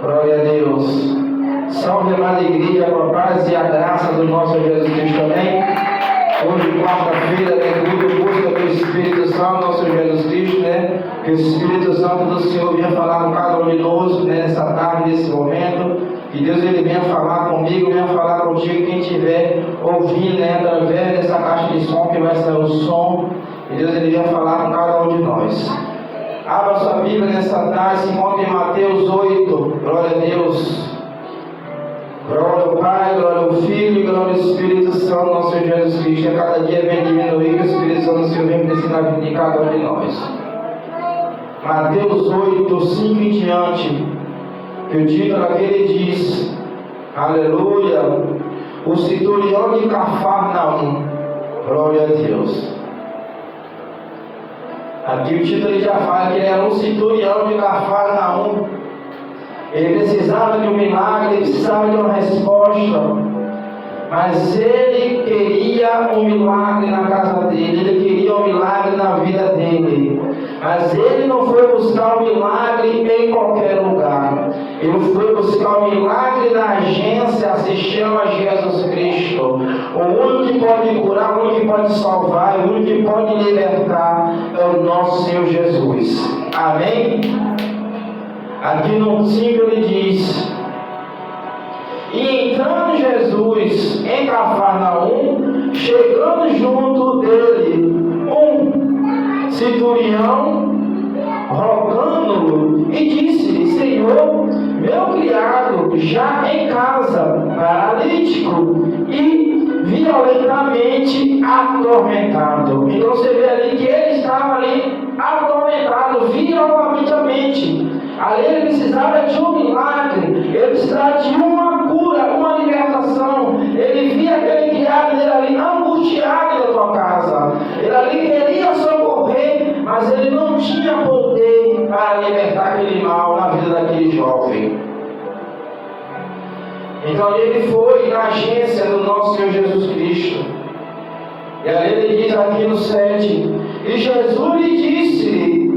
Glória a Deus. Salve, amada igreja, com a paz e a graça do nosso Jesus Cristo. Amém. Hoje, quarta-feira, culto, busca do Espírito Santo, nosso Jesus Cristo, que o Espírito Santo do Senhor venha falar com cada um de nós, nessa tarde, nesse momento. Que Deus ele venha falar comigo, venha falar contigo, quem estiver ouvindo, através dessa caixa de som, que vai ser o som. Que Deus ele venha falar com cada um de nós. Abra sua Bíblia nessa tarde, se encontra em Mateus 8. Glória a Deus. Glória ao Pai, glória ao Filho e glória ao Espírito Santo, nosso Jesus Cristo. A cada dia vem diminuir, que o Espírito Santo do Senhor vem crescer na vida de cada um de nós. Mateus 8, 5 em diante, que o título aquele diz, aleluia, o centurião de Cafarnaum. Glória a Deus. Aqui o título já fala que ele era um centurião de Cafarnaum. Ele precisava de um milagre, ele precisava de uma resposta, mas ele queria um milagre na casa dele, ele queria um milagre na vida dele, mas ele não foi buscar um milagre em qualquer lugar, ele foi buscar um milagre na agência, se chama Jesus Cristo. O único que pode curar, o único que pode salvar, o único que pode libertar é o nosso Senhor Jesus. Amém? Aqui no 5 ele diz: e entrando Jesus em Cafarnaum, chegando junto dele um centurião, rogando-lhe, e disse-lhe: Senhor, meu criado já em casa, paralítico e violentamente atormentado. Então você vê ali que ele estava ali atormentado violentamente. Ali ele precisava de um milagre, ele precisava de uma cura, uma libertação. Ele via aquele criado dele ali angustiado na sua casa. Ele ali queria socorrer, mas ele não tinha poder para libertar aquele mal na vida daquele jovem. Então ele foi na agência do nosso Senhor Jesus Cristo. E ali ele diz aqui no 7, e Jesus lhe disse: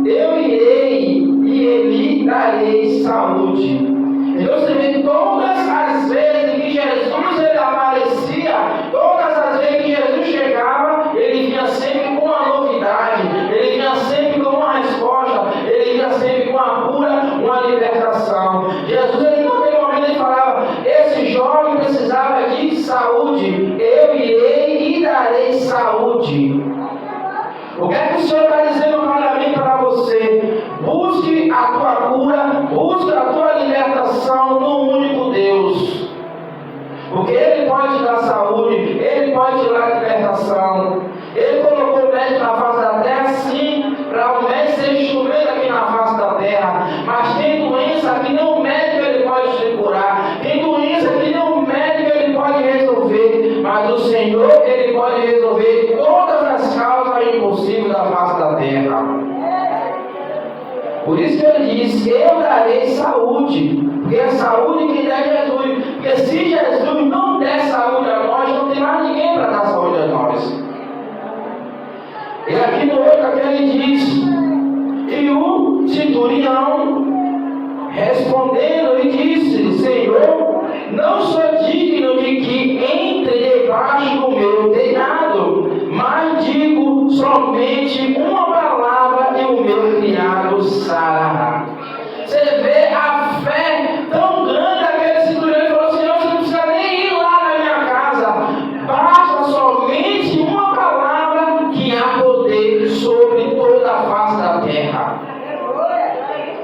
eu irei e lhe darei saúde. Então você vê todas as vezes que Jesus ele aparecia, todas as vezes que Jesus chegava, ele vinha sempre com uma novidade, ele vinha sempre com uma resposta, ele vinha sempre com uma cura, uma libertação. Jesus ele naquele momento ele falava: esse jovem precisava de saúde, eu irei e darei saúde. O que é que o Senhor está dizendo para mim, para você? Busque a tua cura, busque a tua libertação no único Deus. Porque Ele pode dar saúde, Ele pode dar libertação. Ele colocou o médico na face da terra, sim, para o médico ser instrumento aqui na face da terra. Mas tem doença que nem o médico ele pode te curar. Tem doença que nem o médico ele pode resolver. Mas o Senhor ele pode resolver todas as causas impossíveis da face da terra. Por isso que ele diz: eu darei saúde. Porque a saúde que dá é Jesus. Porque se Jesus não der saúde a nós, não tem mais ninguém para dar saúde a nós. E aqui no 8 aqui ele diz: e o centurião respondendo lhe disse: Senhor, não sou digno de que entre debaixo do meu telhado, mas digo somente uma palavra e o meu criado sarará. Você vê a fé tão grande daquele centurião. Ele falou: Senhor, você não precisa nem ir lá na minha casa, basta somente uma palavra que há poder sobre toda a face da terra.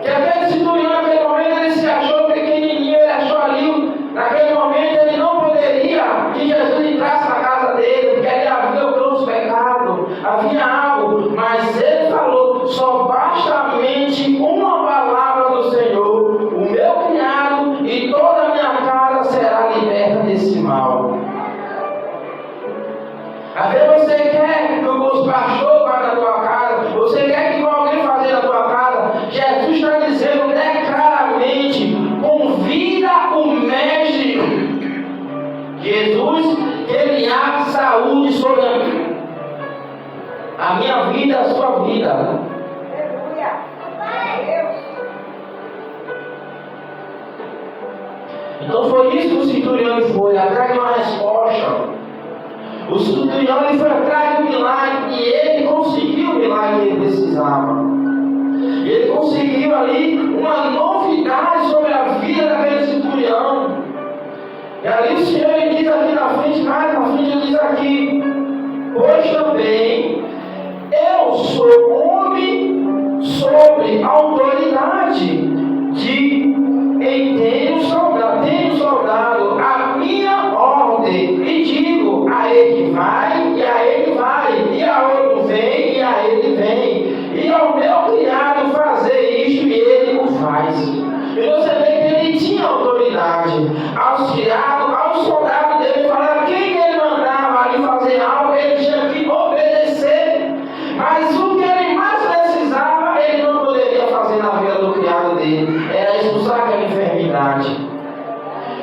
Que aquele centurião naquele momento ele se achou pequenininho, ele achou ali, naquele momento ele não poderia que Jesus entrasse na casa dele, porque ali havia os pecados, havia algo, mas ele falou: só bastamente uma palavra do Senhor, o meu criado e toda a minha casa será liberta desse mal. Às vezes você quer que o pastor vá na tua casa, você quer que alguém fazer na tua casa. Jesus está dizendo claramente: convida o mestre Jesus, que ele há saúde sobre a minha vida, a sua vida. Então foi isso que o centurião foi, atrás de uma resposta. O centurião foi atrás do milagre e ele conseguiu o milagre que ele precisava. E ele conseguiu ali uma novidade sobre a vida daquele centurião. E ali o Senhor ele diz aqui na frente, mais na frente ele diz aqui: pois também eu sou homem sobre autoridade tenho soldado a minha ordem e digo a ele vai, e a ele vai, e a outro vem, e a ele vem, e ao meu criado fazer isto e ele o faz. E você vê que ele tinha autoridade. Aos criados, aos soldados dele, falaram quem ele mandava ali fazer algo, ele tinha que obedecer. Mas o que ele mais precisava, ele não poderia fazer na vida do criado dele. Era expulsar aquela enfermidade.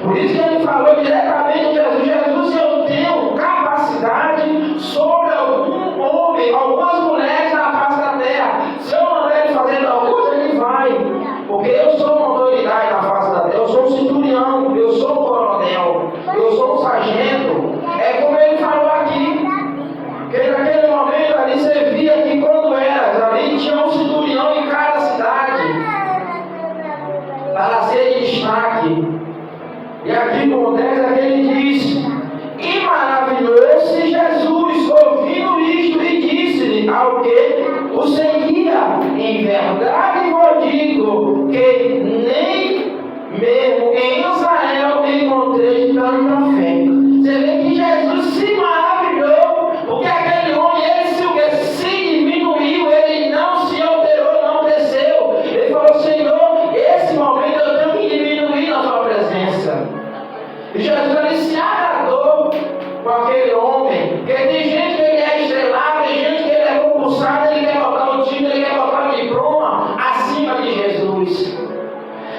Por isso que ele falou diretamente a Jesus: Jesus, eu tenho capacidade sobre algum homem, algumas mulheres na face da terra. Se eu mandar ele fazer tal coisa, ele vai. Porque eu sou uma autoridade na face da terra. Eu sou um centurião, eu sou um coronel, eu sou um sargento. É como ele falou aqui. Porque naquele momento ali você via que quando era, ali tinha um centurião em cada cidade para ser de destaque. E aqui acontece que ele diz: e maravilhou-se Jesus ouvindo isto e disse-lhe ao que o seguia: em verdade vos digo que nem mesmo em Israel encontrei tanta fé. Você vê que Jesus se maravilhou, porque aquele homem, ele se diminuiu, ele não se alterou, não desceu. Ele falou: Senhor, esse momento eu tenho que diminuir na tua presença. E Jesus ele se agradou com aquele homem, porque tem gente que ele é estrelado, tem gente que ele é compulsado, ele quer botar o título, ele quer botar o diploma acima de Jesus.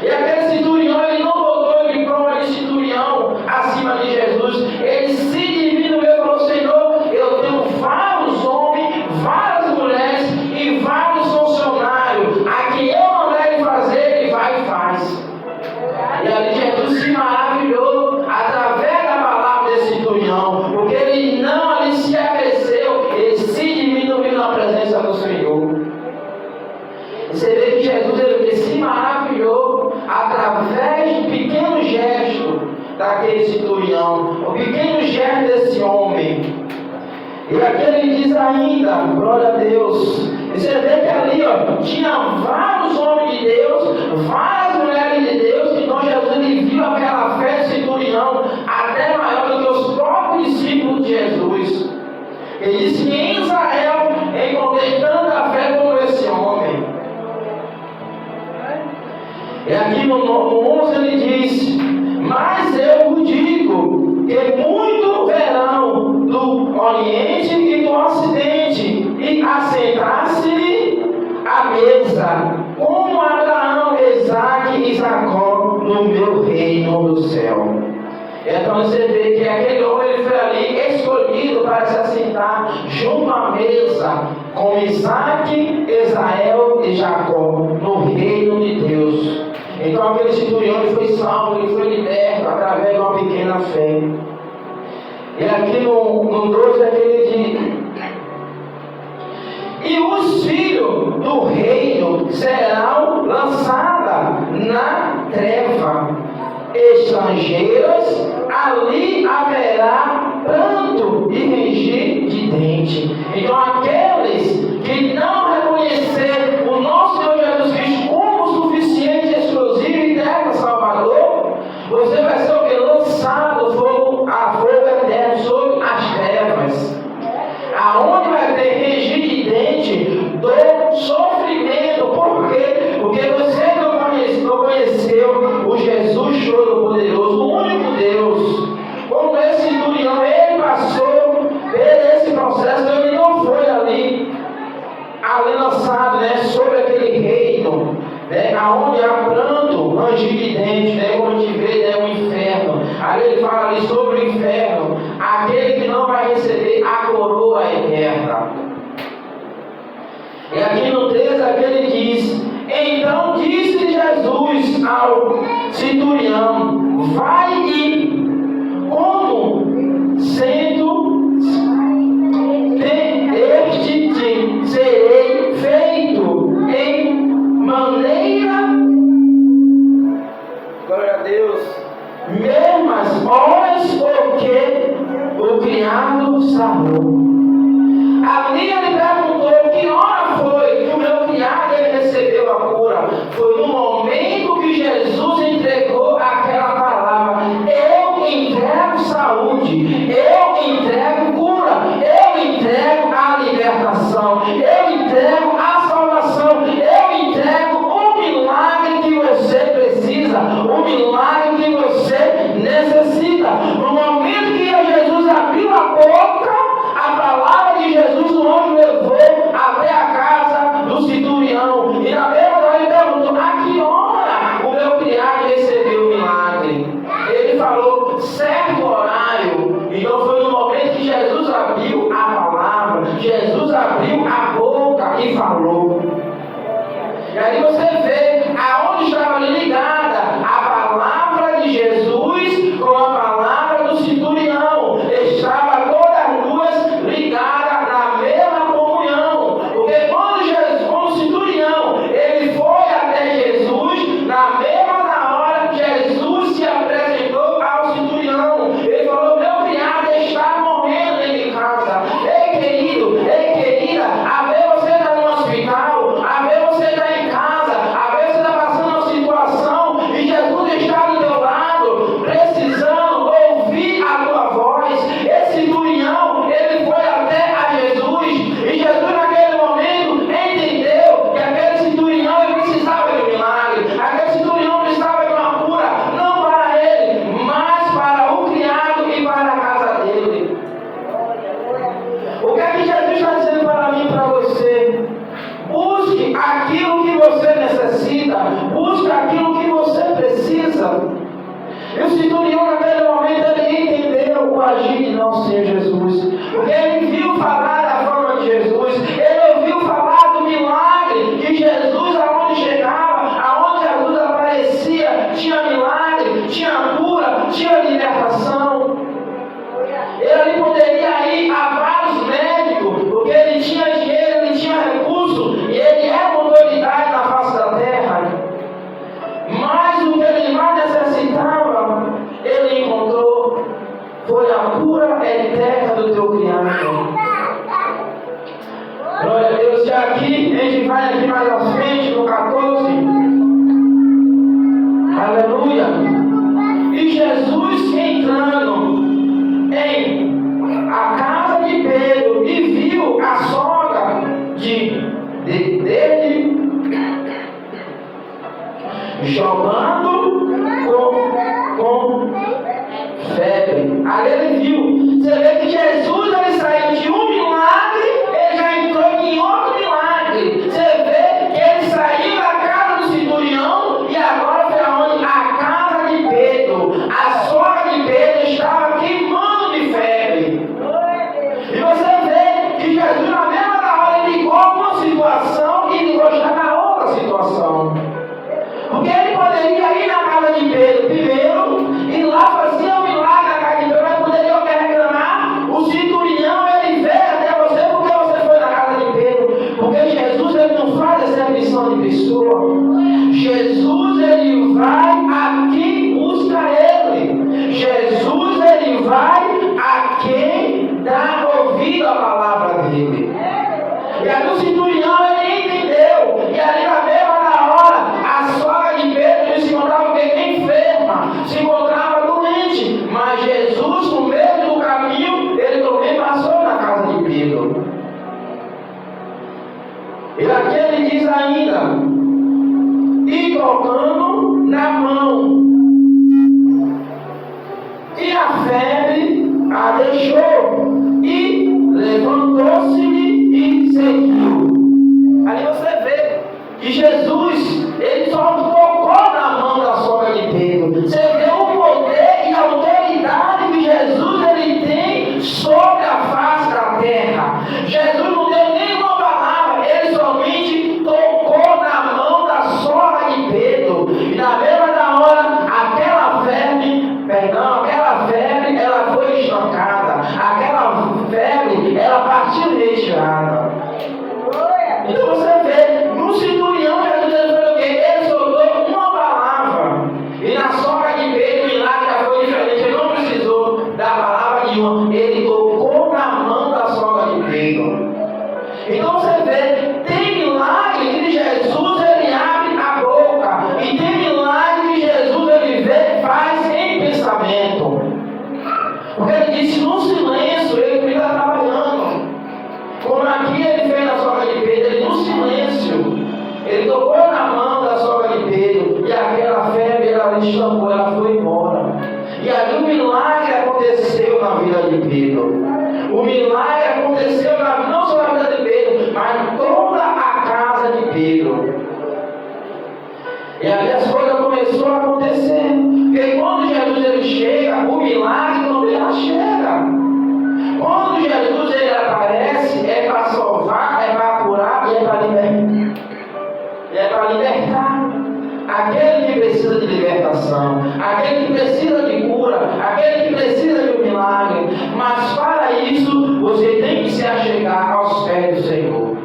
E aquele centurião, ele não botou o diploma de centurião acima de Jesus, ele se diminuiu e falou: Senhor, eu tenho vários homens, várias mulheres e vários funcionários, a quem eu mandar ele fazer, ele vai e faz. E ali Jesus se maravilhou através da palavra desse centurião, porque ele não ali se aqueceu, ele se diminuiu na presença do Senhor. E você vê que Jesus ele se maravilhou através de um pequeno gesto daquele centurião, um pequeno gesto desse homem. E aqui ele diz ainda, glória a Deus. E você vê que ali tinha vários homens de Deus, várias mulheres de Deus. Então Jesus ele viu aquela fé do centurião até maior do que os próprios discípulos de Jesus. Ele disse que em Israel encontrei tanta fé como esse homem. E aqui no 11 ele diz: mas eu vos digo que muito verão do Oriente e do Ocidente e assentar-se à mesa, como Abraão, Isaque e Jacó no meu reino do céu. Então você vê que aquele homem ele foi ali escolhido para se assentar junto à mesa com Isaque, Israel e Jacó no reino de Deus. Então aquele centurião ele foi salvo, ele foi liberto através de uma pequena fé. E aqui no 12 ele diz: e os filhos do reino serão lançados na treva estrangeiras, ali haverá pranto e ranger de dente. Então aqueles que não reconhecer o nosso Senhor Jesus Cristo como suficiente, exclusivo e eterno Salvador, você vai ser o que? Lançado a fogo eterno sobre as trevas, aonde vai ter ranger de dente, dor, sofrimento. Por quê? Porque você não conheceu o Jesus Todo-Poderoso, o único Deus. Como esse centurião, ele passou por esse processo, ele não foi ali lançado, sobre aquele reino, aonde há pranto, ranger de dente, como a gente vê, o inferno. Ali ele fala ali sobre o inferno, aquele que não vai receber a coroa eterna. E aqui no 13 ele diz: então disse Jesus ao centurião: vai recebeu a cura? Foi no momento que Jesus entregou aquela palavra: eu entrego saúde, eu entrego cura, eu entrego a libertação, eu entrego a salvação, eu entrego o milagre que você precisa, o milagre que você necessita. No momento que Jesus abriu a boca, a palavra de Jesus, o anjo levou até a casa do centurião. E na mesma hora ele perguntou: a que hora o meu criado recebeu o milagre? Ele falou: certo horário. Então foi no momento que Jesus abriu a palavra, Jesus abriu a boca e falou. E aí você vê aonde estava ligada a palavra de Jesus com a palavra do centurião. Estava todas as duas ligadas na mesma comunhão. Porque quando o centurião ele foi até Jesus, na mesma hora Jesus se apresentou ao centurião. Ele falou: meu criado está morrendo em casa. Ei querido, ei querida, a ver você está no hospital, a ver você está em casa, a ver você está passando uma situação e Jesus está do teu lado, precisando ouvir a tua voz. Esse centurião, ele foi até a Jesus e Jesus naquele momento entendeu que aquele centurião ele precisava de um milagre, aquele centurião precisava de uma cura, não para ele, mas para o criado e para a casa dele. O que é que Jesus está dizendo para mim e para você? Busque aquilo que você necessita, busque aquilo que você precisa. E o centurião naquele momento ele entendeu o agir de nosso Senhor Jesus, porque ele viu falar da forma de Jesus, ele ouviu falar do milagre que Jesus, aonde chegava, aonde Jesus aparecia, tinha milagre, tinha cura, tinha libertação. Ele poderia ir a vários médicos, porque ele tinha dinheiro, ele tinha recurso, e ele era uma autoridade na face da terra. Mas o que ele mais necessitava, ele encontrou, foi a cura eterna do teu criado. Glória a Deus. E aqui, a gente vai aqui mais à frente, no 14. Aleluia. E Jesus entrando em a casa de Pedro e viu a sogra dele jogando com febre. Ali ele viu. Você vê que Jesus ele saiu de um milagre, ele já entrou em outro milagre. Você vê que ele saiu da casa do centurião e agora foi aonde? A casa de Pedro. A sogra de Pedro estava queimando de febre. E você vê que Jesus na mesma hora ele ligou uma situação e ligou já na outra situação. Porque ele poderia ir na casa de Pedro primeiro e lá fazia um milagre na casa de Pedro, mas poderia alguém reclamar: o centurião ele veio até você porque você foi na casa de Pedro. Porque Jesus ele não faz acepção de pessoa. Jesus ele vai a quem busca ele. Jesus ele vai a quem dá ouvido à palavra dele. E ali o centurião ele entendeu. E ali na mesma hora a sogra de Pedro se encontrava enferma, se encontrava doente. Mas Jesus, no meio do caminho, ele também passou na casa de Pedro. E aqui ele diz ainda: e tocando na mão, e a febre a deixou, e levantou-se e seguiu. Ali você vê que Jesus, ele só tocou na mão da sogra de Pedro. Você vê o poder e a autoridade que Jesus ele tem sobre a face da terra. Jesus não deu nenhuma palavra, ele somente tocou na mão da sogra de Pedro. E na mesma hora, aquela febre, ela foi estancada. Aquela febre, ela partiu retirada. Então você vê, no centurião, Jesus fez o quê? Ele soltou estampou, ela foi embora. E ali o milagre aconteceu na vida de Pedro. O milagre aconteceu não só na vida de Pedro, mas em toda a casa de Pedro. E ali as coisas começaram a acontecer. Porque quando Jesus ele chega, o milagre também já chega. Quando Jesus ele aparece, é para salvar, é para curar e é para libertar. É para libertar. Aquele que precisa de libertação, aquele que precisa de cura, aquele que precisa de um milagre. Mas para isso, você tem que se achegar aos pés do Senhor.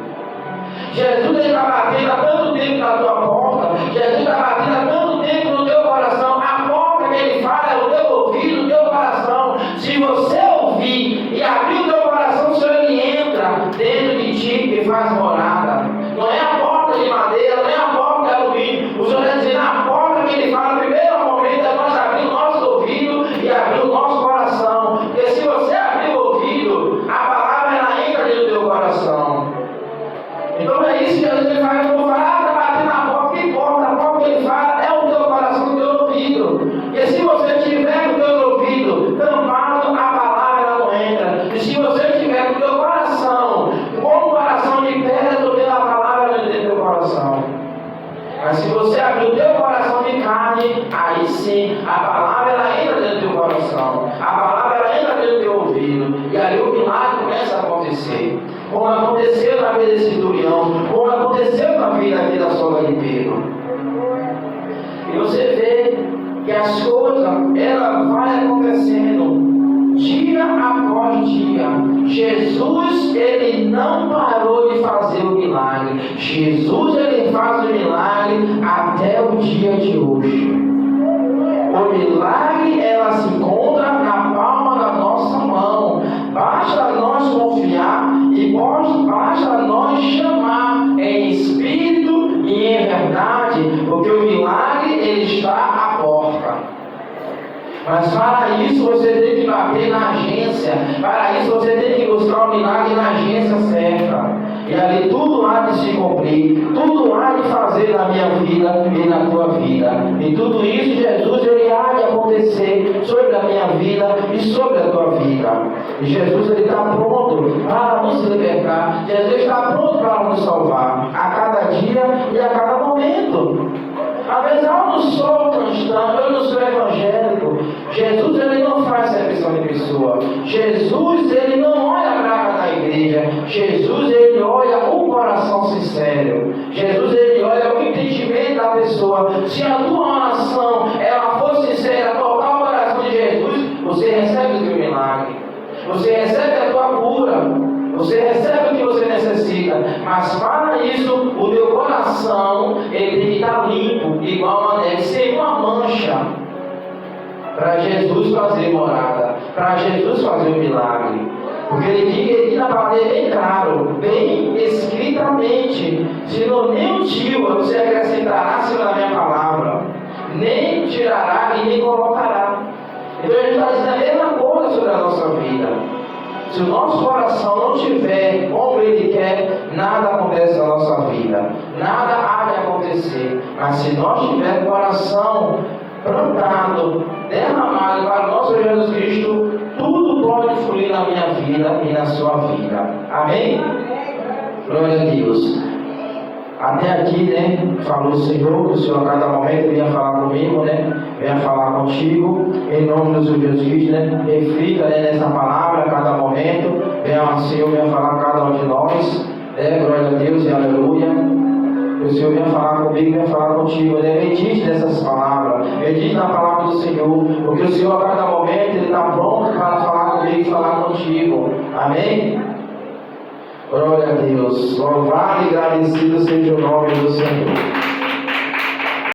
Jesus está batendo há tanto tempo na tua porta. Jesus está batendo há tanto tempo no teu coração. A porta que ele fala é o teu ouvido, o teu coração. Se você ouvir e abrir o teu coração, o Senhor ele entra dentro de ti e faz morada. Não é a porta de madeira, não é a porta de alumínio. O Senhor está dizendo a porta que ele fala no primeiro momento é nós abrir o nosso ouvido e abrir o nosso coração. Porque se você abrir o ouvido, a palavra ela entra dentro do teu coração. Então é isso que Jesus faz. Eu vou falar, está batendo na porta, que importa? A porta que ele fala é o teu coração, o teu ouvido. Porque se você tiver o teu ouvido tampado, a palavra ela não entra. E se você tiver o teu coração, com o coração de pedra, também a palavra não entra no teu coração. Mas se você abrir o teu coração de carne, aí sim, a palavra ela entra dentro do teu coração. A palavra ela entra dentro do teu ouvido. E aí o milagre começa a acontecer. Como aconteceu na vida desse centurião, como aconteceu na vida aqui da sogra de Pedro. E você vê que as coisas, ela vai acontecendo dia após dia. Jesus, ele não parou de fazer o milagre. Jesus, ele faz o milagre até o dia de hoje. O milagre, ela se encontra na palma da nossa mão. Basta nós confiar e basta nós chamar em espírito e em verdade, porque o milagre ele está à porta. Mas para isso você tem que bater na agência. Para isso você tem que buscar o milagre na agência certa. E ali tudo há de se cumprir, tudo há de fazer na minha vida e na tua vida. E tudo isso, Jesus, ele há de acontecer sobre a minha vida e sobre a tua vida. E Jesus, ele está pronto para nos libertar. Jesus está pronto para nos salvar a cada dia e a cada momento. Às vezes eu não sou cristão, eu não sou evangélico. Jesus ele não faz acepção de pessoa. Jesus ele não olha a placa da igreja. Jesus ele olha o coração sincero. Jesus ele olha o entendimento da pessoa. Se a tua oração ela for sincera, tocar o coração de Jesus, você recebe o teu milagre. Você recebe a tua cura. Você recebe o que você necessita, mas para isso o teu coração ele tem que estar limpo, igual a neve, sem uma mancha, para Jesus fazer morada, para Jesus fazer o milagre. Porque ele diz na palavra bem claro, bem escritamente: se não nem o tio você acrescentará sobre a minha palavra, nem tirará e nem colocará. Então a gente está dizendo a mesma coisa sobre a nossa vida. Se o nosso coração não tiver como ele quer, nada acontece na nossa vida. Nada há de acontecer. Mas se nós tivermos o coração plantado, derramado para o nosso Jesus Cristo, tudo pode fluir na minha vida e na sua vida. Amém? Glória a Deus. Até aqui, né? Falou o Senhor, que o Senhor a cada momento venha falar comigo, né? Venha falar contigo, em nome do Senhor Jesus Cristo, né? Reflita, né, nessa palavra a cada momento. Venha o Senhor, venha falar a cada um de nós, né? Glória a Deus e aleluia. Que o Senhor venha falar comigo, venha falar contigo, né? Medite nessas palavras, medite na palavra do Senhor, porque o Senhor a cada momento ele está pronto para falar comigo e falar contigo. Amém? Glória a Deus. Louvado e agradecido seja o nome do Senhor.